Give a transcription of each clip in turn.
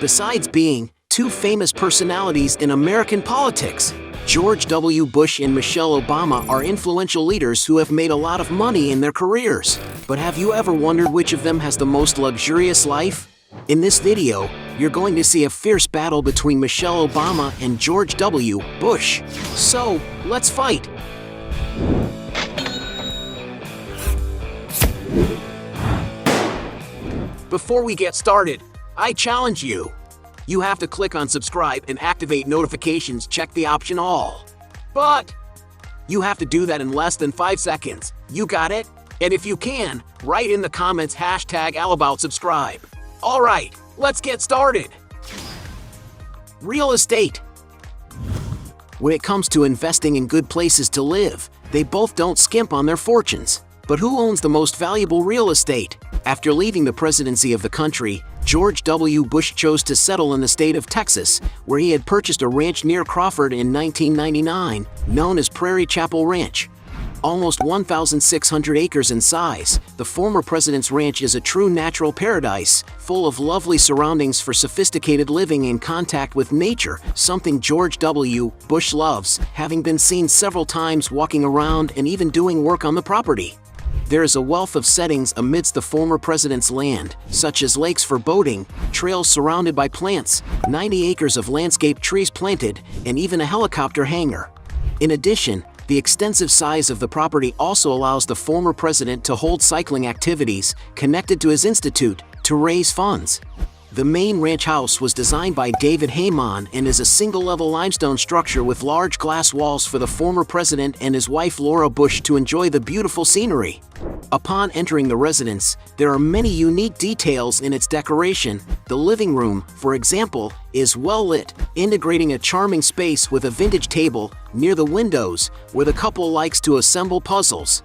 Besides being two famous personalities in American politics, George W. Bush and Michelle Obama are influential leaders who have made a lot of money in their careers. But have you ever wondered which of them has the most luxurious life? In this video, you're going to see a fierce battle between Michelle Obama and George W. Bush. So, let's fight! Before we get started, I challenge you. You have to click on subscribe and activate notifications, check the option all. But you have to do that in less than 5 seconds. You got it? And if you can, write in the comments #AllAboutSubscribe. Alright, let's get started. Real estate. When it comes to investing in good places to live, they both don't skimp on their fortunes. But who owns the most valuable real estate? After leaving the presidency of the country, George W. Bush chose to settle in the state of Texas, where he had purchased a ranch near Crawford in 1999, known as Prairie Chapel Ranch. Almost 1,600 acres in size, the former president's ranch is a true natural paradise, full of lovely surroundings for sophisticated living in contact with nature, something George W. Bush loves, having been seen several times walking around and even doing work on the property. There is a wealth of settings amidst the former president's land, such as lakes for boating, trails surrounded by plants, 90 acres of landscape trees planted, and even a helicopter hangar. In addition, the extensive size of the property also allows the former president to hold cycling activities connected to his institute to raise funds. The main ranch house was designed by David Heyman and is a single-level limestone structure with large glass walls for the former president and his wife Laura Bush to enjoy the beautiful scenery. Upon entering the residence, there are many unique details in its decoration. The living room, for example, is well lit, integrating a charming space with a vintage table near the windows where the couple likes to assemble puzzles.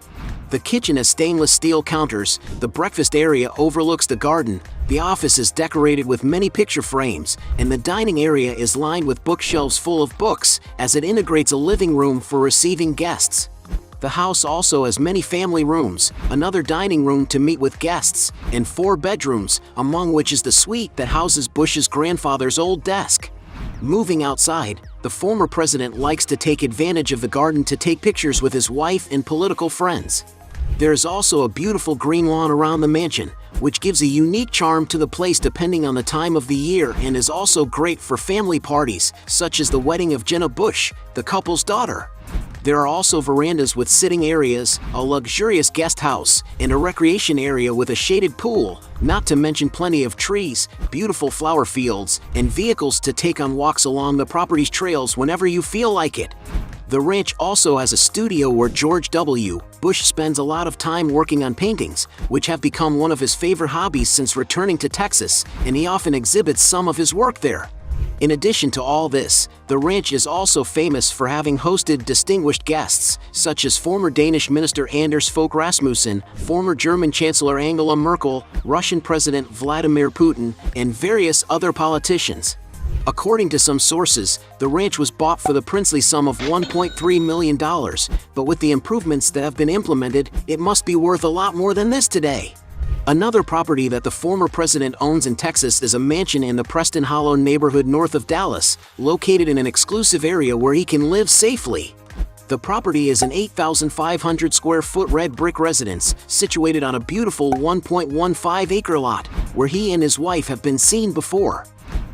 The kitchen has stainless steel counters, the breakfast area overlooks the garden, the office is decorated with many picture frames, and the dining area is lined with bookshelves full of books, as it integrates a living room for receiving guests. The house also has many family rooms, another dining room to meet with guests, and 4 bedrooms, among which is the suite that houses Bush's grandfather's old desk. Moving outside, the former president likes to take advantage of the garden to take pictures with his wife and political friends. There is also a beautiful green lawn around the mansion, which gives a unique charm to the place depending on the time of the year and is also great for family parties, such as the wedding of Jenna Bush, the couple's daughter. There are also verandas with sitting areas, a luxurious guest house, and a recreation area with a shaded pool, not to mention plenty of trees, beautiful flower fields, and vehicles to take on walks along the property's trails whenever you feel like it. The ranch also has a studio where George W. Bush spends a lot of time working on paintings, which have become one of his favorite hobbies since returning to Texas, and he often exhibits some of his work there. In addition to all this, the ranch is also famous for having hosted distinguished guests, such as former Danish Minister Anders Fogh Rasmussen, former German Chancellor Angela Merkel, Russian President Vladimir Putin, and various other politicians. According to some sources, the ranch was bought for the princely sum of $1.3 million, but with the improvements that have been implemented, it must be worth a lot more than this today. Another property that the former president owns in Texas is a mansion in the Preston Hollow neighborhood north of Dallas, located in an exclusive area where he can live safely. The property is an 8,500 square foot red brick residence situated on a beautiful 1.15 acre lot, where he and his wife have been seen before.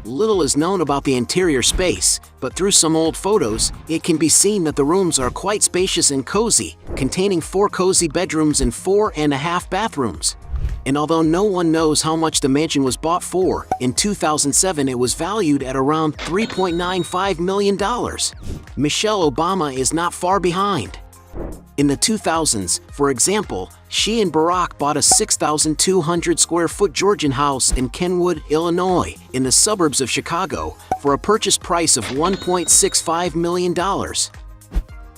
Little is known about the interior space, but through some old photos, it can be seen that the rooms are quite spacious and cozy, containing 4 cozy bedrooms and 4.5 bathrooms. And although no one knows how much the mansion was bought for, in 2007 it was valued at around $3.95 million. Michelle Obama is not far behind. In the 2000s, for example, she and Barack bought a 6,200 square foot Georgian house in Kenwood, Illinois, in the suburbs of Chicago, for a purchase price of $1.65 million.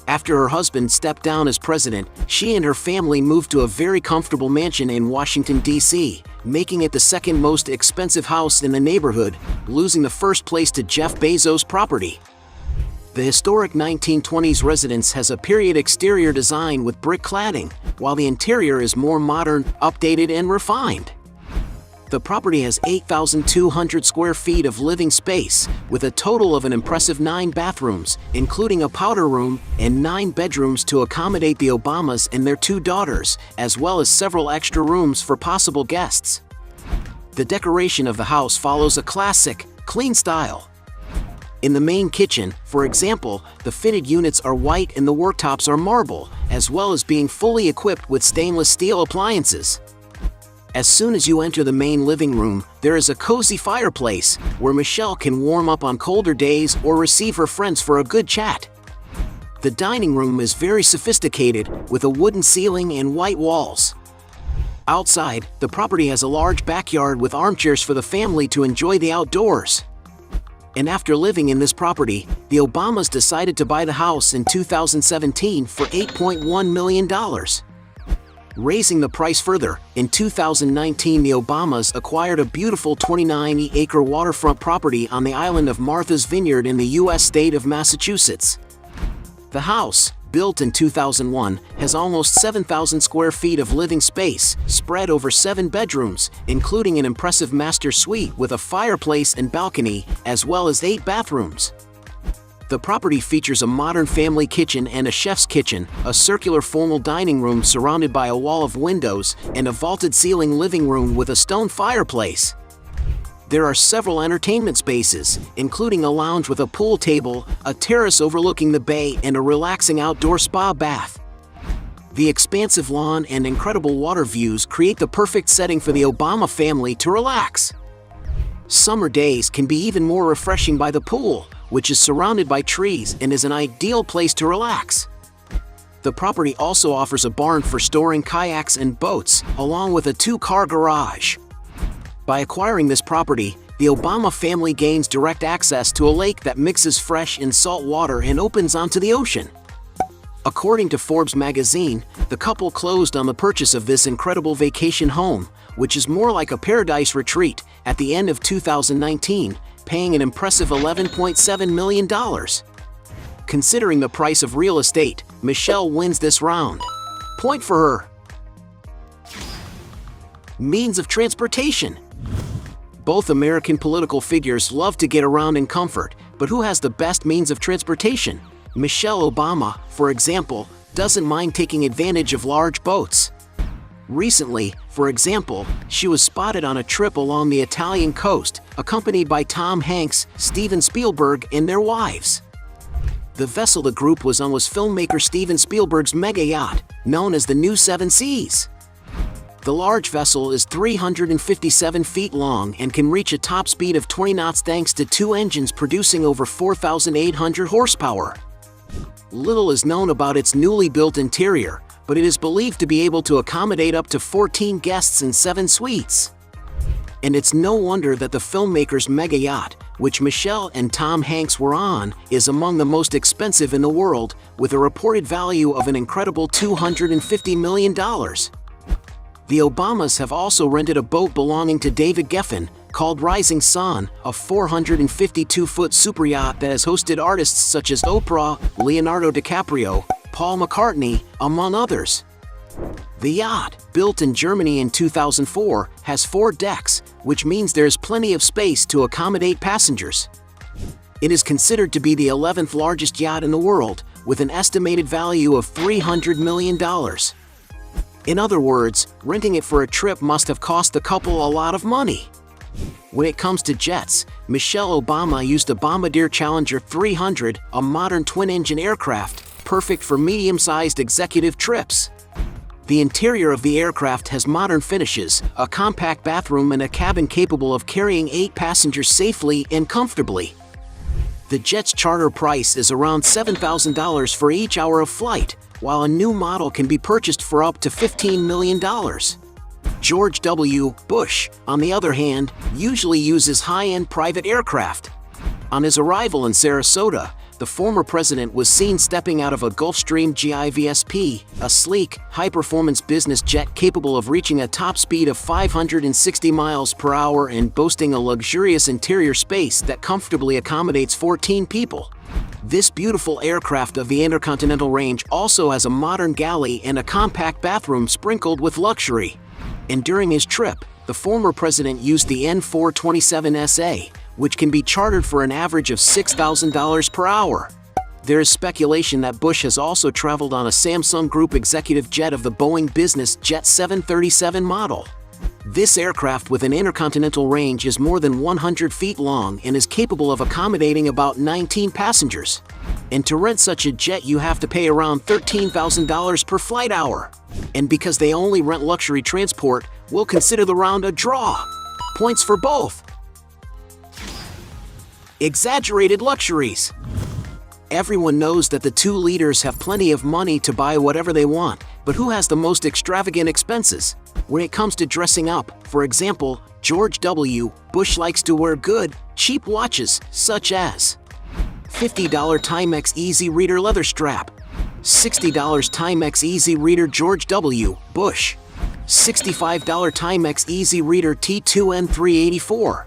After her husband stepped down as president, she and her family moved to a very comfortable mansion in Washington, D.C., making it the second most expensive house in the neighborhood, losing the first place to Jeff Bezos' property. The historic 1920s residence has a period exterior design with brick cladding, while the interior is more modern, updated, and refined. The property has 8,200 square feet of living space, with a total of an impressive 9 bathrooms, including a powder room, and 9 bedrooms to accommodate the Obamas and their 2 daughters, as well as several extra rooms for possible guests. The decoration of the house follows a classic, clean style. In the main kitchen, for example, the fitted units are white and the worktops are marble, as well as being fully equipped with stainless steel appliances. As soon as you enter the main living room, there is a cozy fireplace where Michelle can warm up on colder days or receive her friends for a good chat. The dining room is very sophisticated, with a wooden ceiling and white walls. Outside, the property has a large backyard with armchairs for the family to enjoy the outdoors. And after living in this property, the Obamas decided to buy the house in 2017 for $8.1 million. Raising the price further, in 2019 the Obamas acquired a beautiful 29-acre waterfront property on the island of Martha's Vineyard in the U.S. state of Massachusetts. The house, built in 2001, has almost 7,000 square feet of living space, spread over 7 bedrooms, including an impressive master suite with a fireplace and balcony, as well as 8 bathrooms. The property features a modern family kitchen and a chef's kitchen, a circular formal dining room surrounded by a wall of windows, and a vaulted ceiling living room with a stone fireplace. There are several entertainment spaces, including a lounge with a pool table, a terrace overlooking the bay, and a relaxing outdoor spa bath. The expansive lawn and incredible water views create the perfect setting for the Obama family to relax. Summer days can be even more refreshing by the pool, which is surrounded by trees and is an ideal place to relax. The property also offers a barn for storing kayaks and boats, along with a 2-car garage. By acquiring this property, the Obama family gains direct access to a lake that mixes fresh and salt water and opens onto the ocean. According to Forbes magazine, the couple closed on the purchase of this incredible vacation home, which is more like a paradise retreat, at the end of 2019, paying an impressive $11.7 million. Considering the price of real estate, Michelle wins this round. Point for her. Means of transportation. Both American political figures love to get around in comfort, but who has the best means of transportation? Michelle Obama, for example, doesn't mind taking advantage of large boats. Recently, for example, she was spotted on a trip along the Italian coast, accompanied by Tom Hanks, Steven Spielberg, and their wives. The vessel the group was on was filmmaker Steven Spielberg's mega yacht, known as the New Seven Seas. The large vessel is 357 feet long and can reach a top speed of 20 knots thanks to 2 engines producing over 4,800 horsepower. Little is known about its newly built interior, but it is believed to be able to accommodate up to 14 guests in 7 suites. And it's no wonder that the filmmaker's mega yacht, which Michelle and Tom Hanks were on, is among the most expensive in the world, with a reported value of an incredible $250 million. The Obamas have also rented a boat belonging to David Geffen, called Rising Sun, a 452-foot superyacht that has hosted artists such as Oprah, Leonardo DiCaprio, Paul McCartney, among others. The yacht, built in Germany in 2004, has 4 decks, which means there's plenty of space to accommodate passengers. It is considered to be the 11th largest yacht in the world, with an estimated value of $300 million. In other words, renting it for a trip must have cost the couple a lot of money. When it comes to jets, Michelle Obama used a Bombardier Challenger 300, a modern twin-engine aircraft, perfect for medium-sized executive trips. The interior of the aircraft has modern finishes, a compact bathroom and a cabin capable of carrying 8 passengers safely and comfortably. The jet's charter price is around $7,000 for each hour of flight, while a new model can be purchased for up to $15 million. George W. Bush, on the other hand, usually uses high-end private aircraft. On his arrival in Sarasota, the former president was seen stepping out of a Gulfstream GIVSP, a sleek, high-performance business jet capable of reaching a top speed of 560 miles per hour and boasting a luxurious interior space that comfortably accommodates 14 people. This beautiful aircraft of the intercontinental range also has a modern galley and a compact bathroom sprinkled with luxury. And during his trip, the former president used the N427SA, which can be chartered for an average of $6,000 per hour. There is speculation that Bush has also traveled on a Samsung Group executive jet of the Boeing Business Jet 737 model. This aircraft with an intercontinental range is more than 100 feet long and is capable of accommodating about 19 passengers. And to rent such a jet you have to pay around $13,000 per flight hour. And because they only rent luxury transport, we'll consider the round a draw. Points for both. Exaggerated luxuries. Everyone knows that the two leaders have plenty of money to buy whatever they want, but who has the most extravagant expenses? When it comes to dressing up, for example, George W. Bush likes to wear good, cheap watches, such as $50 Timex Easy Reader leather strap, $60 Timex Easy Reader George W. Bush, $65 Timex Easy Reader T2N384.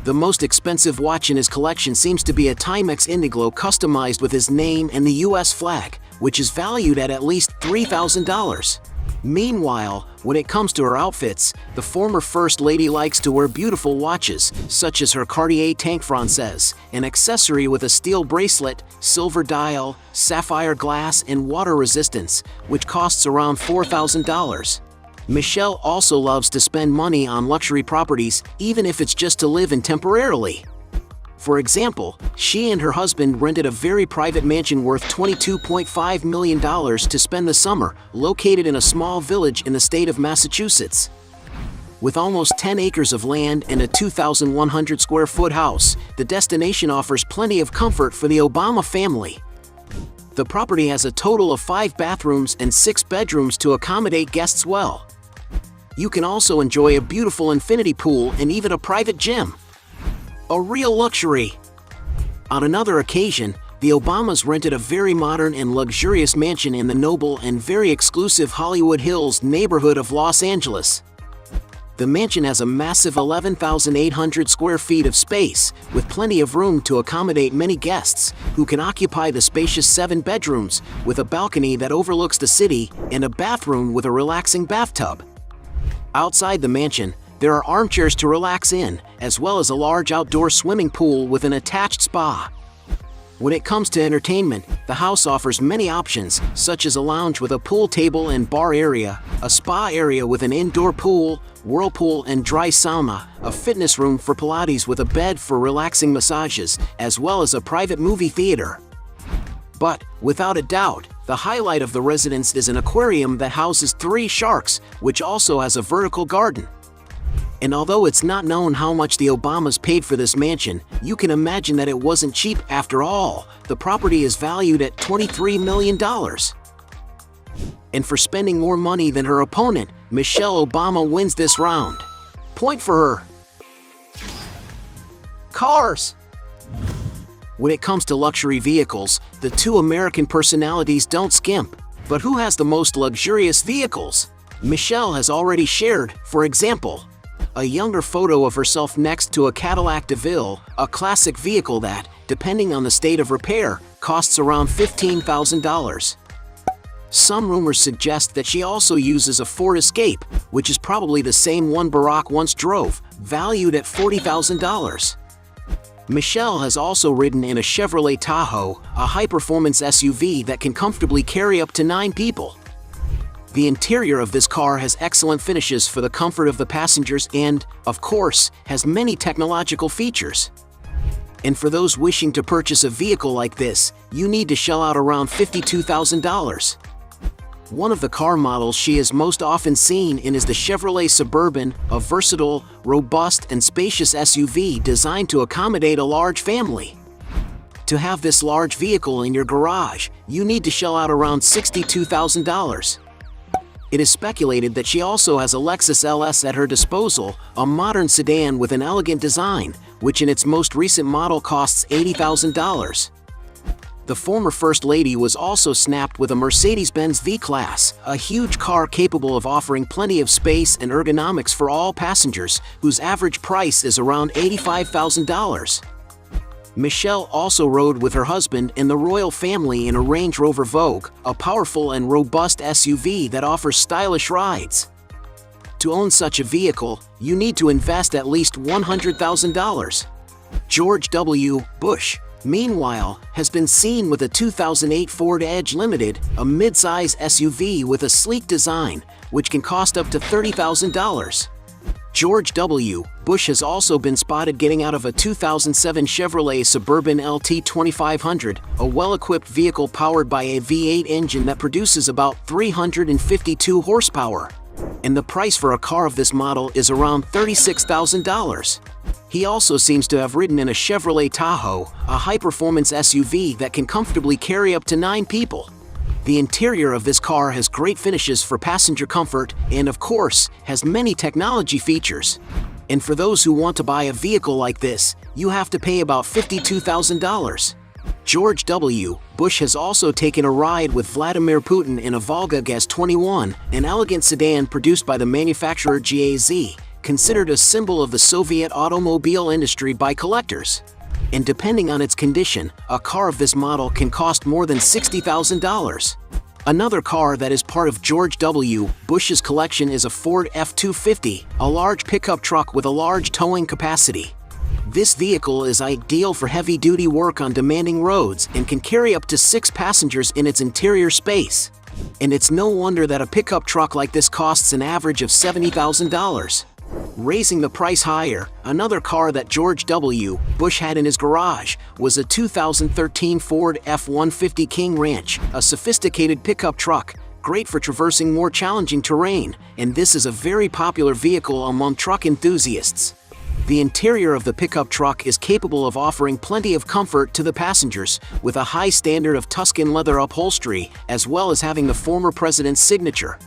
The most expensive watch in his collection seems to be a Timex Indiglo customized with his name and the US flag, which is valued at least $3,000. Meanwhile, when it comes to her outfits, the former First Lady likes to wear beautiful watches, such as her Cartier Tank Française, an accessory with a steel bracelet, silver dial, sapphire glass, and water resistance, which costs around $4,000. Michelle also loves to spend money on luxury properties, even if it's just to live in temporarily. For example, she and her husband rented a very private mansion worth $22.5 million to spend the summer, located in a small village in the state of Massachusetts. With almost 10 acres of land and a 2,100 square foot house, the destination offers plenty of comfort for the Obama family. The property has a total of 5 bathrooms and 6 bedrooms to accommodate guests well. You can also enjoy a beautiful infinity pool and even a private gym. A real luxury. On another occasion, the Obamas rented a very modern and luxurious mansion in the noble and very exclusive Hollywood Hills neighborhood of Los Angeles. The mansion has a massive 11,800 square feet of space, with plenty of room to accommodate many guests, who can occupy the spacious 7 bedrooms, with a balcony that overlooks the city and a bathroom with a relaxing bathtub. Outside the mansion, there are armchairs to relax in, as well as a large outdoor swimming pool with an attached spa. When it comes to entertainment, the house offers many options, such as a lounge with a pool table and bar area, a spa area with an indoor pool, whirlpool and dry sauna, a fitness room for Pilates with a bed for relaxing massages, as well as a private movie theater. But, without a doubt, the highlight of the residence is an aquarium that houses 3 sharks, which also has a vertical garden. And although it's not known how much the Obamas paid for this mansion, you can imagine that it wasn't cheap after all. The property is valued at $23 million. And for spending more money than her opponent, Michelle Obama wins this round. Point for her. Cars. When it comes to luxury vehicles, the two American personalities don't skimp. But who has the most luxurious vehicles? Michelle has already shared, for example, a younger photo of herself next to a Cadillac DeVille, a classic vehicle that, depending on the state of repair, costs around $15,000. Some rumors suggest that she also uses a Ford Escape, which is probably the same one Barack once drove, valued at $40,000. Michelle has also ridden in a Chevrolet Tahoe, a high-performance SUV that can comfortably carry up to 9 people. The interior of this car has excellent finishes for the comfort of the passengers and, of course, has many technological features. And for those wishing to purchase a vehicle like this, you need to shell out around $52,000. One of the car models she is most often seen in is the Chevrolet Suburban, a versatile, robust, and spacious SUV designed to accommodate a large family. To have this large vehicle in your garage, you need to shell out around $62,000. It is speculated that she also has a Lexus LS at her disposal, a modern sedan with an elegant design, which in its most recent model costs $80,000. The former First Lady was also snapped with a Mercedes-Benz V-Class, a huge car capable of offering plenty of space and ergonomics for all passengers, whose average price is around $85,000. Michelle also rode with her husband and the royal family in a Range Rover Vogue, a powerful and robust SUV that offers stylish rides. To own such a vehicle, you need to invest at least $100,000. George W. Bush, meanwhile, has been seen with a 2008 Ford Edge Limited, a mid-size SUV with a sleek design, which can cost up to $30,000. George W. Bush has also been spotted getting out of a 2007 Chevrolet Suburban LT 2500, a well-equipped vehicle powered by a V8 engine that produces about 352 horsepower. And the price for a car of this model is around $36,000. He also seems to have ridden in a Chevrolet Tahoe, a high-performance SUV that can comfortably carry up to 9 people. The interior of this car has great finishes for passenger comfort and, of course, has many technology features. And for those who want to buy a vehicle like this, you have to pay about $52,000. George W. Bush has also taken a ride with Vladimir Putin in a Volga Gaz-21, an elegant sedan produced by the manufacturer GAZ, considered a symbol of the Soviet automobile industry by collectors. And depending on its condition, a car of this model can cost more than $60,000. Another car that is part of George W. Bush's collection is a Ford F-250, a large pickup truck with a large towing capacity. This vehicle is ideal for heavy-duty work on demanding roads and can carry up to 6 passengers in its interior space. And it's no wonder that a pickup truck like this costs an average of $70,000. Raising the price higher, another car that George W. Bush had in his garage was a 2013 Ford F-150 King Ranch, a sophisticated pickup truck, great for traversing more challenging terrain, and this is a very popular vehicle among truck enthusiasts. The interior of the pickup truck is capable of offering plenty of comfort to the passengers, with a high standard of Tuscan leather upholstery, as well as having the former president's signature.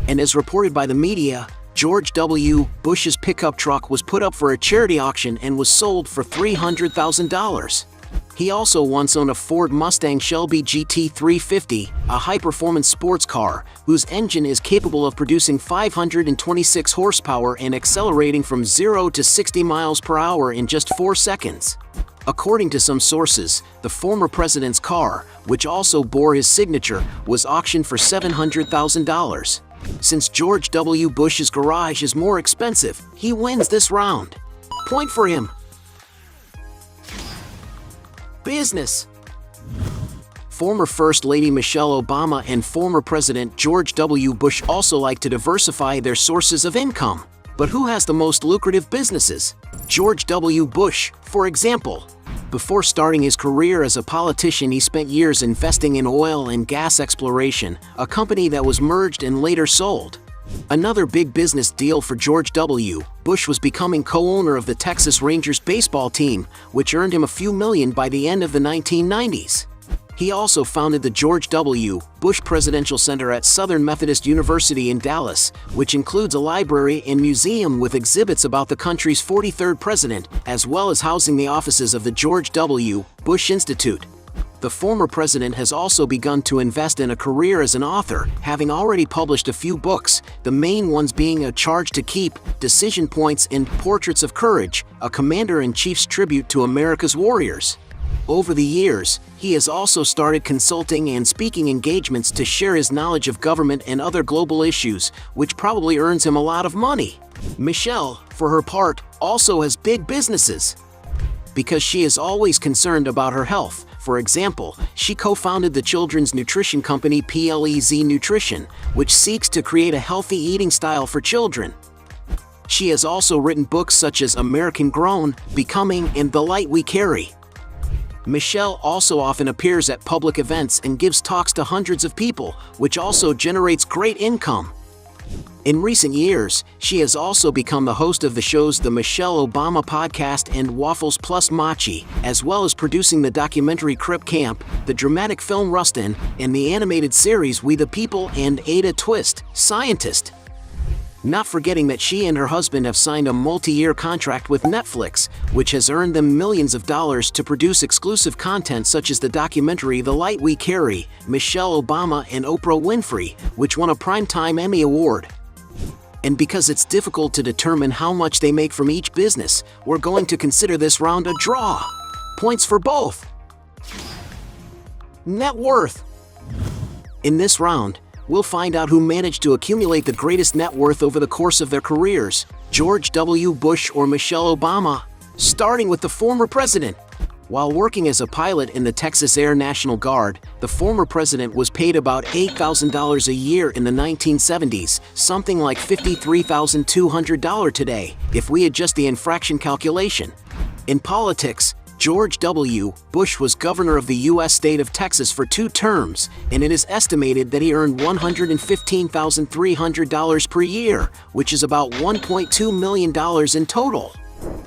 And as reported by the media, George W. Bush's pickup truck was put up for a charity auction and was sold for $300,000. He also once owned a Ford Mustang Shelby GT350, a high-performance sports car, whose engine is capable of producing 526 horsepower and accelerating from 0 to 60 miles per hour in just 4 seconds. According to some sources, the former president's car, which also bore his signature, was auctioned for $700,000. Since George W. Bush's garage is more expensive, he wins this round. Point for him. Business. Former First Lady Michelle Obama and former President George W. Bush also like to diversify their sources of income. But who has the most lucrative businesses? George W. Bush, for example. Before starting his career as a politician, he spent years investing in oil and gas exploration, a company that was merged and later sold. Another big business deal for George W. Bush was becoming co-owner of the Texas Rangers baseball team, which earned him a few million by the end of the 1990s. He also founded the George W. Bush Presidential Center at Southern Methodist University in Dallas, which includes a library and museum with exhibits about the country's 43rd president, as well as housing the offices of the George W. Bush Institute. The former president has also begun to invest in a career as an author, having already published a few books, the main ones being A Charge to Keep, Decision Points, and Portraits of Courage, a Commander-in-Chief's tribute to America's warriors. Over the years, he has also started consulting and speaking engagements to share his knowledge of government and other global issues, which probably earns him a lot of money. Michelle, for her part, also has big businesses. Because she is always concerned about her health. For example, she co-founded the children's nutrition company PLEZ Nutrition, which seeks to create a healthy eating style for children. She has also written books such as American Grown, Becoming, and The Light We Carry. Michelle also often appears at public events and gives talks to hundreds of people, which also generates great income. In recent years, she has also become the host of the shows The Michelle Obama Podcast and Waffles Plus Machi, as well as producing the documentary Crip Camp, the dramatic film Rustin, and the animated series We the People and Ada Twist, Scientist. Not forgetting that she and her husband have signed a multi-year contract with Netflix, which has earned them millions of dollars to produce exclusive content such as the documentary The Light We Carry, Michelle Obama and Oprah Winfrey, which won a Primetime Emmy Award. And because it's difficult to determine how much they make from each business, we're going to consider this round a draw. Points for both. Net worth. In this round, we'll find out who managed to accumulate the greatest net worth over the course of their careers, George W. Bush or Michelle Obama. Starting with the former president. While working as a pilot in the Texas Air National Guard, the former president was paid about $8,000 a year in the 1970s, something like $53,200 today, if we adjust the infraction calculation. In politics, George W. Bush was governor of the U.S. state of Texas for 2 terms, and it is estimated that he earned $115,300 per year, which is about $1.2 million in total.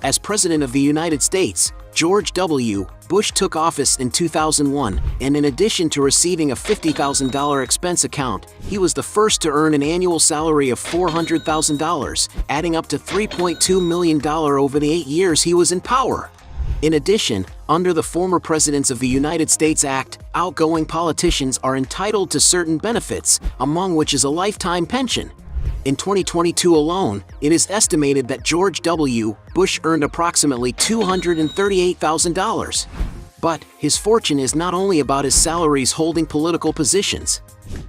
As President of the United States, George W. Bush took office in 2001, and in addition to receiving a $50,000 expense account, he was the first to earn an annual salary of $400,000, adding up to $3.2 million over the 8 years he was in power. In addition, under the Former Presidents of the United States Act, outgoing politicians are entitled to certain benefits, among which is a lifetime pension. In 2022 alone, it is estimated that George W. Bush earned approximately $238,000. But his fortune is not only about his salaries holding political positions.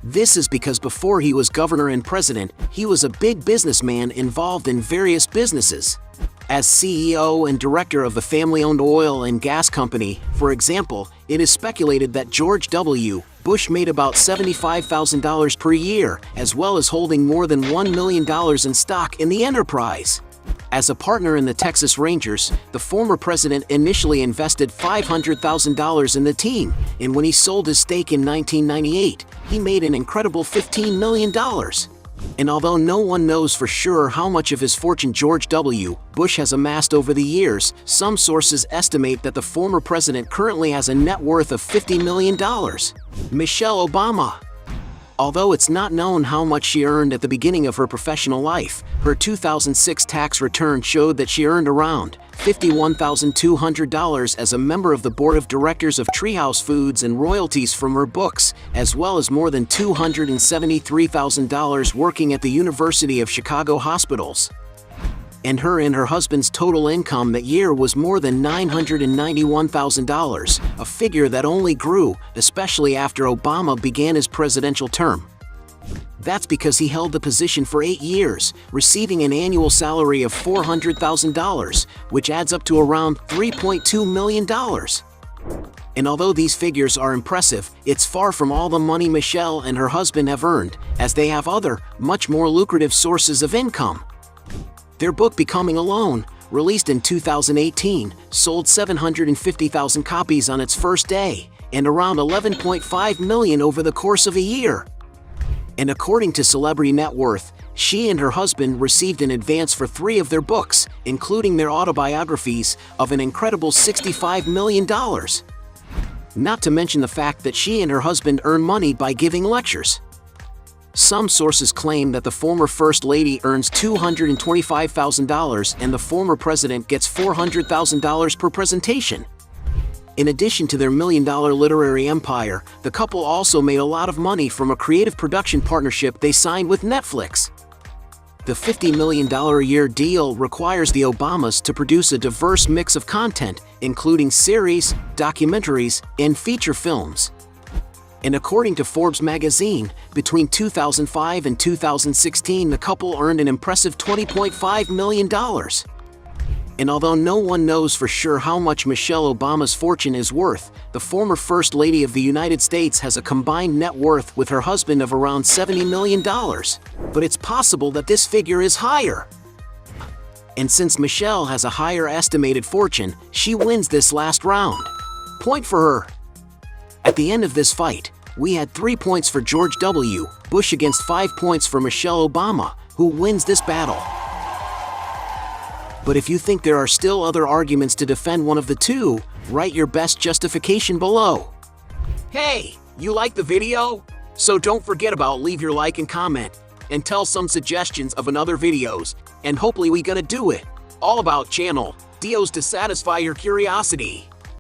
This is because before he was governor and president, he was a big businessman involved in various businesses. As CEO and director of the family-owned oil and gas company, for example, it is speculated that George W. Bush made about $75,000 per year, as well as holding more than $1 million in stock in the enterprise. As a partner in the Texas Rangers, the former president initially invested $500,000 in the team, and when he sold his stake in 1998, he made an incredible $15 million. And although no one knows for sure how much of his fortune George W. Bush has amassed over the years, some sources estimate that the former president currently has a net worth of $50 million. Michelle Obama. Although it's not known how much she earned at the beginning of her professional life, her 2006 tax return showed that she earned around $51,200 as a member of the board of directors of Treehouse Foods and royalties from her books, as well as more than $273,000 working at the University of Chicago hospitals. And her husband's total income that year was more than $991,000, a figure that only grew, especially after Obama began his presidential term. That's because he held the position for 8 years, receiving an annual salary of $400,000, which adds up to around $3.2 million. And although these figures are impressive, it's far from all the money Michelle and her husband have earned, as they have other, much more lucrative sources of income. Their book Becoming Alone, released in 2018, sold 750,000 copies on its first day, and around 11.5 million over the course of a year. And according to Celebrity Net Worth, she and her husband received an advance for 3 of their books, including their autobiographies, of an incredible $65 million. Not to mention the fact that she and her husband earn money by giving lectures. Some sources claim that the former First Lady earns $225,000 and the former president gets $400,000 per presentation. In addition to their million-dollar literary empire, the couple also made a lot of money from a creative production partnership they signed with Netflix. The $50 million a year deal requires the Obamas to produce a diverse mix of content, including series, documentaries, and feature films. And according to Forbes magazine, between 2005 and 2016, the couple earned an impressive $20.5 million. And although no one knows for sure how much Michelle Obama's fortune is worth, the former First Lady of the United States has a combined net worth with her husband of around $70 million. But it's possible that this figure is higher. And since Michelle has a higher estimated fortune, she wins this last round. Point for her. At the end of this fight, we had 3 points for George W. Bush against 5 points for Michelle Obama, who wins this battle. But if you think there are still other arguments to defend one of the two, write your best justification below. Hey, you like the video? So don't forget about leave your like and comment, and tell some suggestions of another videos, and hopefully we gonna do it. All about channel Dios to satisfy your curiosity.